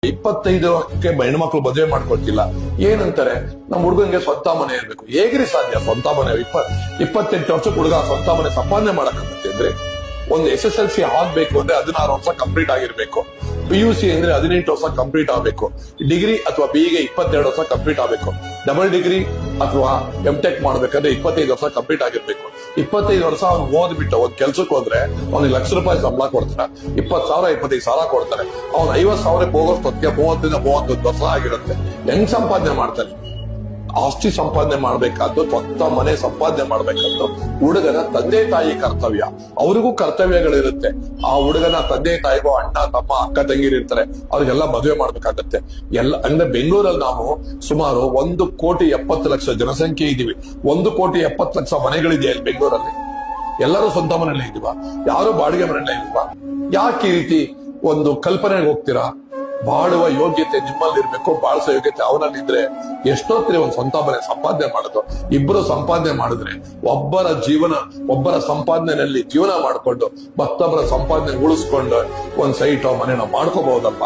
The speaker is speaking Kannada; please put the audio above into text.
25ಕ್ಕೆ ಹೆಣ್ಮಕ್ಳು ಮದುವೆ ಮಾಡ್ಕೊಳ್ತಿಲ್ಲ. ಏನಂತಾರೆ, ನಮ್ಮ ಹುಡುಗನ್ಗೆ ಸ್ವಂತ ಮನೆ ಇರ್ಬೇಕು. ಹೇಗ್ರಿ ಸಾಧ್ಯ ಸ್ವಂತ ಮನೆ? 28 ವರ್ಷಕ್ಕೆ ಹುಡುಗ ಸ್ವಂತ ಮನೆ ಸಂಪಾದನೆ ಮಾಡಕತ್ತೆ ಅಂದ್ರೆ, ಒಂದು SSLC ಆಗ್ಬೇಕು ಅಂದ್ರೆ 16 ವರ್ಷ ಕಂಪ್ಲೀಟ್ ಆಗಿರ್ಬೇಕು. PUC ಅಂದ್ರೆ 18 ವರ್ಷ ಕಂಪ್ಲೀಟ್ ಆಗ್ಬೇಕು. ಡಿಗ್ರಿ ಅಥವಾ BE 22 ವರ್ಷ ಕಂಪ್ಲೀಟ್ ಆಗ್ಬೇಕು. ಡಬಲ್ ಡಿಗ್ರಿ ಅಥವಾ MTech ಮಾಡ್ಬೇಕಂದ್ರೆ 25 ವರ್ಷ ಕಂಪ್ಲೀಟ್ ಆಗಿರ್ಬೇಕು. 25 ವರ್ಷ ಅವ್ನು ಓದ್ಬಿಟ್ಟು ಒಂದ್ ಕೆಲ್ಸಕ್ಕೆ ಹೋದ್ರೆ ಅವ್ನಿಗೆ ₹1,00,000 ಸಂಬಳ ಕೊಡ್ತಾರೆ, 20,000 25,000 ಕೊಡ್ತಾರೆ. ಅವ್ನು 50,000 ಹೋಗೋಷ್ಟೊತ್ತಿಗೆ 30-31 ವರ್ಷ ಆಗಿರುತ್ತೆ. ಹೆಂಗ್ ಸಂಪಾದನೆ ಮಾಡ್ತಾನೆ? ಆಸ್ತಿ ಸಂಪಾದನೆ ಮಾಡ್ಬೇಕಾದ್ದು, ಸ್ವಂತ ಮನೆ ಸಂಪಾದನೆ ಮಾಡ್ಬೇಕಾದ್ದು ಹುಡುಗನ ತಂದೆ ತಾಯಿ ಕರ್ತವ್ಯ. ಅವ್ರಿಗೂ ಕರ್ತವ್ಯಗಳಿರುತ್ತೆ. ಆ ಹುಡುಗನ ತಂದೆ ತಾಯಿಗೂ ಅಣ್ಣ ತಮ್ಮ ಅಕ್ಕ ತಂಗಿರು ಇರ್ತಾರೆ, ಅವ್ರಿಗೆಲ್ಲ ಮದುವೆ ಮಾಡ್ಬೇಕಾಗತ್ತೆ. ಅಂದ್ರೆ ಬೆಂಗಳೂರಲ್ಲಿ ನಾವು ಸುಮಾರು 1,70,00,000 ಜನಸಂಖ್ಯೆ ಇದೀವಿ. 1,70,00,000 ಮನೆಗಳಿದೆ ಅಲ್ಲಿ ಬೆಂಗಳೂರಲ್ಲಿ. ಎಲ್ಲರೂ ಸ್ವಂತ ಮನೆಯಲ್ಲೇ ಇದೀವ? ಯಾರು ಬಾಡಿಗೆ ಮನೆಯಲ್ಲೇ ಇದೀವ? ಯಾಕೆ ಈ ರೀತಿ ಒಂದು ಕಲ್ಪನೆಗೆ ಹೋಗ್ತೀರಾ? ಬಾಳುವ ಯೋಗ್ಯತೆ ನಿಮ್ಮಲ್ಲಿ ಇರ್ಬೇಕು, ಬಾಳಿಸೋ ಯೋಗ್ಯತೆ ಅವನಲ್ಲಿದ್ರೆ ಎಷ್ಟೊತ್ತಿರಿ ಒಂದು ಸ್ವಂತ ಮನೆ ಸಂಪಾದನೆ ಮಾಡೋದು. ಇಬ್ಬರು ಸಂಪಾದನೆ ಮಾಡಿದ್ರೆ ಒಬ್ಬರ ಸಂಪಾದನೆಯಲ್ಲಿ ಜೀವನ ಮಾಡ್ಕೊಂಡು ಮತ್ತೊಬ್ಬರ ಸಂಪಾದನೆ ಉಳಿಸ್ಕೊಂಡು ಒಂದ್ ಸೈಟೋ ಮನೆನೋ ಮಾಡ್ಕೋಬಹುದಪ್ಪ.